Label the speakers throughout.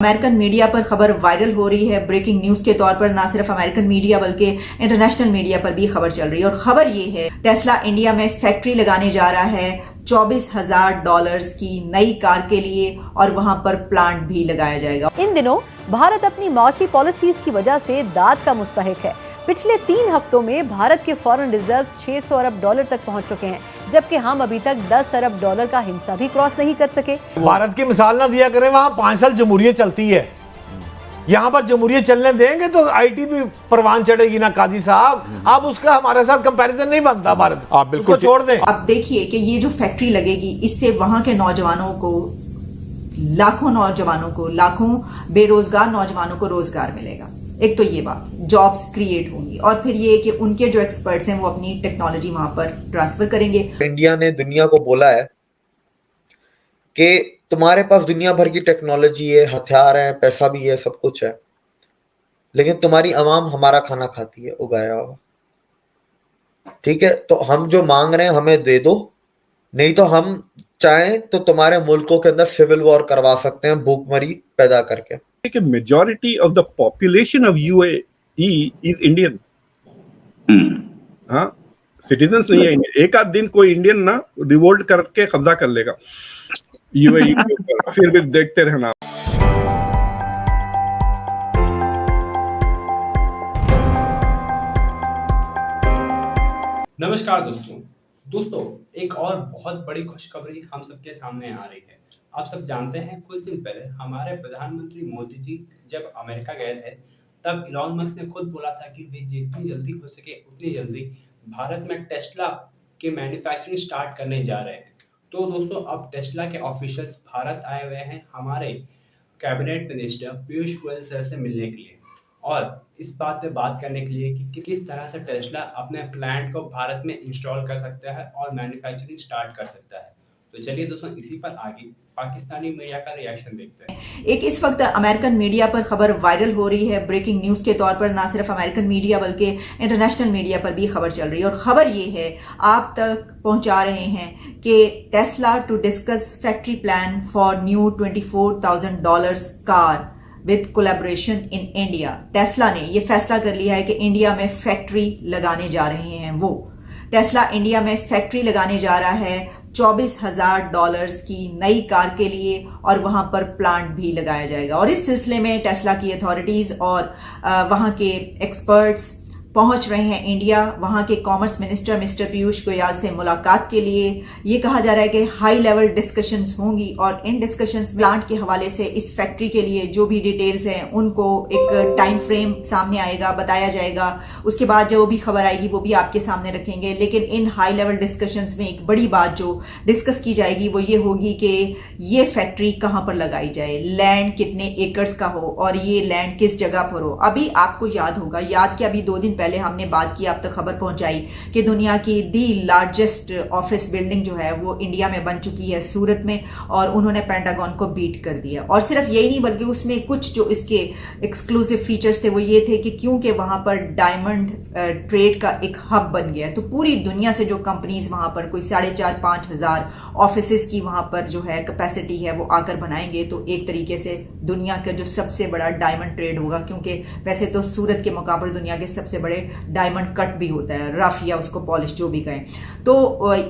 Speaker 1: American media पर खबर viral हो रही है ब्रेकिंग न्यूज के तौर पर। ना सिर्फ अमेरिकन मीडिया बल्कि इंटरनेशनल मीडिया पर भी खबर चल रही है और खबर ये है टेस्ला इंडिया में फैक्ट्री लगाने जा रहा है $24,000 की नई कार के लिए और वहां पर प्लांट भी लगाया जाएगा।
Speaker 2: इन दिनों भारत अपनी मौसी पॉलिसीज की वजह से दाद का मुस्तहिक है। पिछले 3 हफ्तों में भारत के फॉरेन रिजर्व $600 अरब तक पहुंच चुके हैं, जबकि हम अभी तक $10 अरब का हिस्सा भी क्रॉस नहीं कर सके।
Speaker 3: भारत की मिसाल ना दिया करें, वहां 5 साल जमहूरियत चलती है, यहाँ पर जमहूरियत चलने देंगे तो आईटी भी परवान चढ़ेगी ना काजी साहब। अब उसका हमारे साथ कंपैरिजन नहीं बनता। भारत आप बिल्कुल छोड़ दें।
Speaker 1: अब देखिए कि ये जो फैक्ट्री लगेगी इससे वहां के नौजवानों को, लाखों नौजवानों को, लाखों बेरोजगार नौजवानों को रोजगार मिलेगा। एक तो ये बात, जॉब्स क्रिएट होंगी और फिर ये कि उनके जो एक्सपर्ट्स हैं वो अपनी टेक्नोलॉजी वहां पर ट्रांसफर करेंगे।
Speaker 4: इंडिया ने दुनिया को बोला है कि तुम्हारे पास दुनिया भर की टेक्नोलॉजी है, हथियार है, पैसा भी है, सब कुछ है, लेकिन तुम्हारी आवाम हमारा खाना खाती है उगाया हुआ। ठीक है, तो हम जो मांग रहे हैं हमें दे दो, नहीं तो हम चाहें तो तुम्हारे मुल्कों के अंदर सिविल वॉर करवा सकते हैं भूखमरी पैदा करके।
Speaker 5: Majority of the population of UAE is Indian. हाँ, सिटीजन्स नहीं है इंडियन। एक आध दिन कोई इंडियन ना रिवोल्ट करके कब्जा कर लेगा यूएई के ऊपर, फिर भी देखते रहना।
Speaker 6: नमस्कार दोस्तों, एक और बहुत बड़ी खुशखबरी हम सबके सामने आ रही है। आप सब जानते हैं कुछ दिन पहले हमारे प्रधानमंत्री मोदी जी जब अमेरिका गए थे तब इलॉन मस्क ने खुद बोला था कि वे जितनी जल्दी हो सके उतनी जल्दी भारत में टेस्ला के मैन्युफैक्चरिंग स्टार्ट करने जा रहे हैं। तो दोस्तों, अब टेस्ला के ऑफिशियल्स भारत आए हुए हैं हमारे cabinet minister Piyush Goyal sir से मिलने के लिए और इस बात पे बात करने के लिए कि किस तरह से टेस्ला अपने प्लांट को भारत में इंस्टॉल कर सकता है और मैन्युफैक्चरिंग स्टार्ट कर सकता है। तो चलिए दोस्तों, इसी पर आगे पाकिस्तानी मीडिया का रिएक्शन देखते हैं।
Speaker 1: एक इस वक्त अमेरिकन मीडिया पर खबर वायरल हो रही है ब्रेकिंग न्यूज के तौर पर। ना सिर्फ अमेरिकन मीडिया बल्कि इंटरनेशनल मीडिया पर भी खबर चल रही है और खबर ये है, आप तक पहुंचा रहे हैं कि Tesla to discuss factory plan for new $24,000 car with collaboration in India. Tesla ने यह फैसला कर लिया है कि इंडिया में फैक्ट्री लगाने जा रहे हैं। वो टेस्ला इंडिया में फैक्ट्री लगाने जा रहा है $24,000 की नई कार के लिए और वहां पर प्लांट भी लगाया जाएगा। और इस सिलसिले में टेस्ला की अथॉरिटीज और वहां के एक्सपर्ट्स पहुंच रहे हैं इंडिया। वहां के commerce minister mister Piyush Goyal से मुलाकात के लिए ये कहा जा रहा है कि हाई लेवल डिस्कशंस होंगी और इन डिस्कशंस प्लांट के हवाले से इस फैक्ट्री के लिए जो भी डिटेल्स हैं उनको एक टाइम फ्रेम सामने आएगा, बताया जाएगा। उसके बाद जो भी खबर आएगी वो भी आपके सामने रखेंगे। लेकिन इन हाई लेवल डिस्कशंस में एक बड़ी बात जो डिस्कस की जाएगी वो ये होगी कि ये फैक्ट्री कहां पर लगाई जाए, लैंड कितने एकर्स का हो और ये लैंड किस जगह पर हो। अभी आपको याद होगा, याद कि अभी 2 दिन पहले हमने बात की, आप तक खबर पहुंचाई कि दुनिया की दी लार्जेस्ट ऑफिस बिल्डिंग जो है वो इंडिया में बन चुकी है सूरत में और उन्होंने पेंटागन को बीट कर दिया। और सिर्फ यही नहीं बल्कि उसमें कुछ जो इसके एक्सक्लूसिव फीचर्स थे वो ये थे कि क्योंकि वहां पर डायमंड ट्रेड का एक हब बन गया है तो पूरी दुनिया से जो कंपनीज वहां पर कोई 4,500-5 हजार ऑफिसेस की वहां पर जो है कैपेसिटी है वो आकर बनाएंगे तो एक तरीके से दुनिया का जो सबसे बड़ा डायमंड ट्रेड होगा। क्योंकि वैसे तो सूरत के मुकाबले दुनिया के सबसे बड़े डायमंड कट भी होता है, रफ या उसको पॉलिश जो भी कहें। तो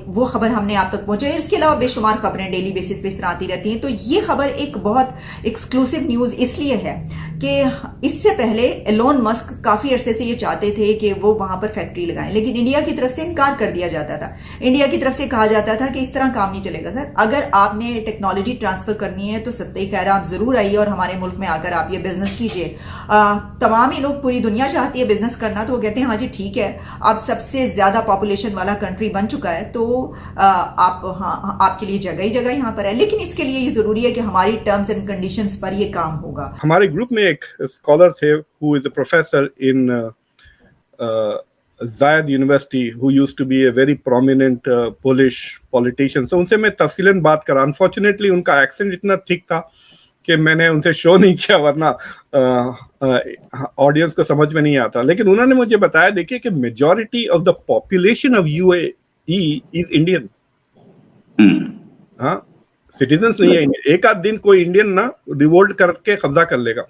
Speaker 1: वो खबर हमने आप तक पहुंचाई। इसके अलावा बेशुमार खबरें डेली बेसिस पे इस तरह आती रहती हैं। तो ये खबर एक बहुत एक्सक्लूसिव न्यूज इसलिए है कि इससे पहले एलोन मस्क काफी अरसे से ये चाहते थे कि वो वहां पर फैक्ट्री लगाएं, लेकिन इंडिया की तरफ से इनकार कर दिया जाता था। इंडिया की तरफ से कहा जाता था कि इस तरह काम नहीं चलेगा सर, अगर आपने टेक्नोलॉजी ट्रांसफर करनी है तो सत्ते खैर आप जरूर आइए और हमारे मुल्क में आकर आप ये बिजनेस कीजिए। तमाम ही लोग, पूरी दुनिया चाहती है बिजनेस करना, तो वो कहते हैं हाँ जी ठीक है, अब सबसे ज्यादा पॉपुलेशन वाला कंट्री बन चुका है तो आपके लिए जगह ही जगह यहाँ पर है। लेकिन इसके लिए ये जरूरी है कि हमारी टर्म्स एंड कंडीशंस पर ये काम होगा।
Speaker 5: हमारे ग्रुप में एक स्कॉलर थे who is a professor in Zayed University who used to be a very prominent Polish politician. So उनसे मैं तफसीलन बात करा। Unfortunately उनका एक्सेंट इतना थिक था कि मैंने उनसे शो नहीं किया, वरना ऑडियंस को समझ में नहीं आता। लेकिन उन्होंने मुझे बताया, देखिए कि majority of the population of UAE is Indian. हाँ, सिटीजन्स नहीं है इंडियन। एक आध दिन कोई इंडियन ना रिवोल्ट करके कब्जा कर लेगा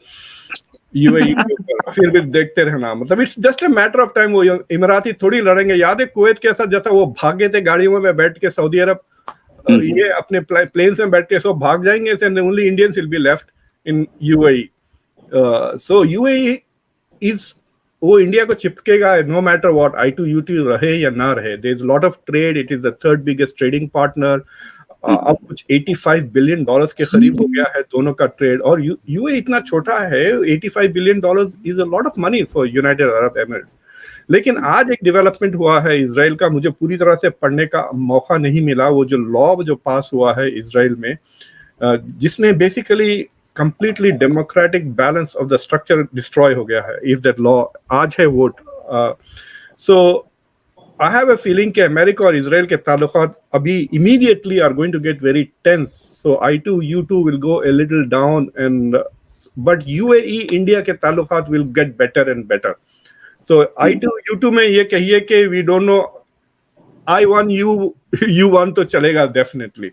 Speaker 5: यूएई के ऊपर, फिर भी देखते रहना, मतलब it's just a matter of time. वो इमराती थोड़ी लड़ेंगे। याद है कुवैत के साथ जैसा वो भागे थे गाड़ियों में बैठ के सऊदी अरब, ये अपने प्लेन्स में बैठ के सब भाग जाएंगे, only Indians will be left in UAE. So UAE is, वो इंडिया को चिपकेगा नो मैटर व्हाट, I2U2 रहे या ना रहे। There is lot of trade, it is the third biggest trading partner. अब कुछ $85 बिलियन के करीब हो गया है दोनों का ट्रेड, और यूएई इतना छोटा है, $85 billion is a lot of money for United Arab Emirates. लेकिन आज एक डेवलपमेंट हुआ है इजराइल का, मुझे पूरी तरह से पढ़ने का मौका नहीं मिला, वो जो लॉ जो पास हुआ है इजराइल में, जिसमें basically completely democratic balance of the structure destroy हो गया है। इफ दैट लॉ आज है vote, so I have a feeling कि अमेरिका और इजराइल के ताल्लुकात अभी immediately are going to get very tense. So I2U2 will go a little down, and but UAE India के ताल्लुकात will get better and better. So I2U2 में ये कहिए कि we don't know, I want you, you want तो चलेगा definitely.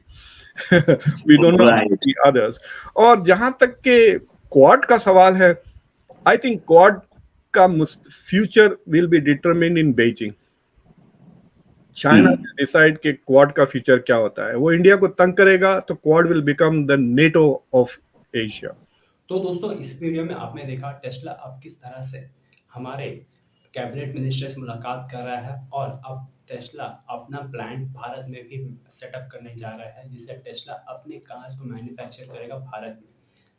Speaker 5: We don't know the others. और जहां तक के क्वाड का सवाल है, I think क्वाड का future will be determined in Beijing. China decide के क्वाड का फ्यूचर क्या होता है, वो इंडिया को तंग करेगा तो quad will become the NATO of Asia.
Speaker 6: तो दोस्तों, इस वीडियो में आपने देखा टेस्ला अब किस तरह से हमारे कैबिनेट मिनिस्टर से मुलाकात कर रहा है, और अब टेस्ला अपना प्लांट भारत में भी सेटअप करने जा रहा है, जिससे टेस्ला अपने कार्स को मैन्युफैक्चर करेगा भारत में,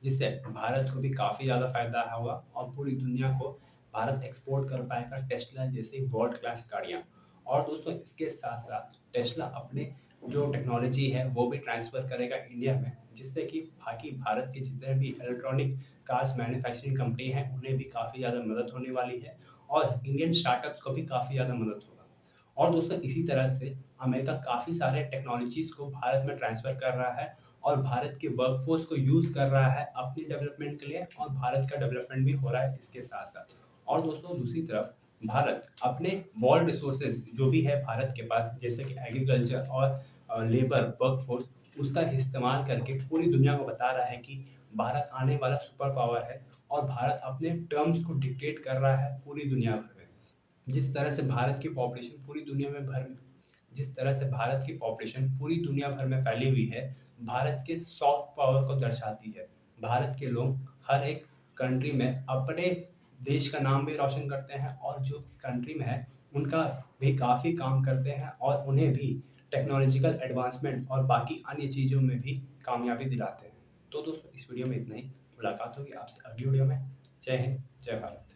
Speaker 6: जिससे भारत को भी काफ़ी ज़्यादा फायदा होगा और पूरी दुनिया को भारत एक्सपोर्ट कर पाएगा टेस्ला जैसी वर्ल्ड क्लास गाड़ियाँ। और दोस्तों, इसके साथ साथ टेस्ला अपने जो टेक्नोलॉजी है वो भी ट्रांसफ़र करेगा इंडिया में, जिससे कि बाकी भारत के जितने भी इलेक्ट्रॉनिक कार्स मैन्युफैक्चरिंग कंपनी हैं उन्हें भी काफ़ी ज़्यादा मदद होने वाली है, और इंडियन स्टार्टअप्स को भी काफ़ी ज़्यादा मदद होगा। और दोस्तों, इसी तरह से अमेरिका काफ़ी सारे टेक्नोलॉजीज़ को भारत में ट्रांसफ़र कर रहा है, और भारत के वर्कफोर्स को यूज़ कर रहा है अपनी डेवलपमेंट के लिए, और भारत का डेवलपमेंट भी हो रहा है इसके साथ साथ। और दोस्तों, दूसरी तरफ भारत अपने वर्ल्ड रिसोर्सेज जो भी है भारत के पास, जैसे कि एग्रीकल्चर और लेबर वर्कफोर्स, उसका इस्तेमाल करके पूरी दुनिया को बता रहा है कि भारत आने वाला सुपर पावर है, और भारत अपने टर्म्स को डिक्टेट कर रहा है पूरी दुनिया भर में। जिस तरह से भारत की पॉपुलेशन पूरी दुनिया भर में फैली हुई है, भारत के सॉफ्ट पावर को दर्शाती है। भारत के लोग हर एक कंट्री में अपने देश का नाम भी रोशन करते हैं, और जो इस कंट्री में है उनका भी काफ़ी काम करते हैं, और उन्हें भी टेक्नोलॉजिकल एडवांसमेंट और बाकी अन्य चीज़ों में भी कामयाबी दिलाते हैं। तो दोस्तों, इस वीडियो में इतना ही। मुलाकात होगी आपसे अगली वीडियो में। जय हिंद, जय भारत।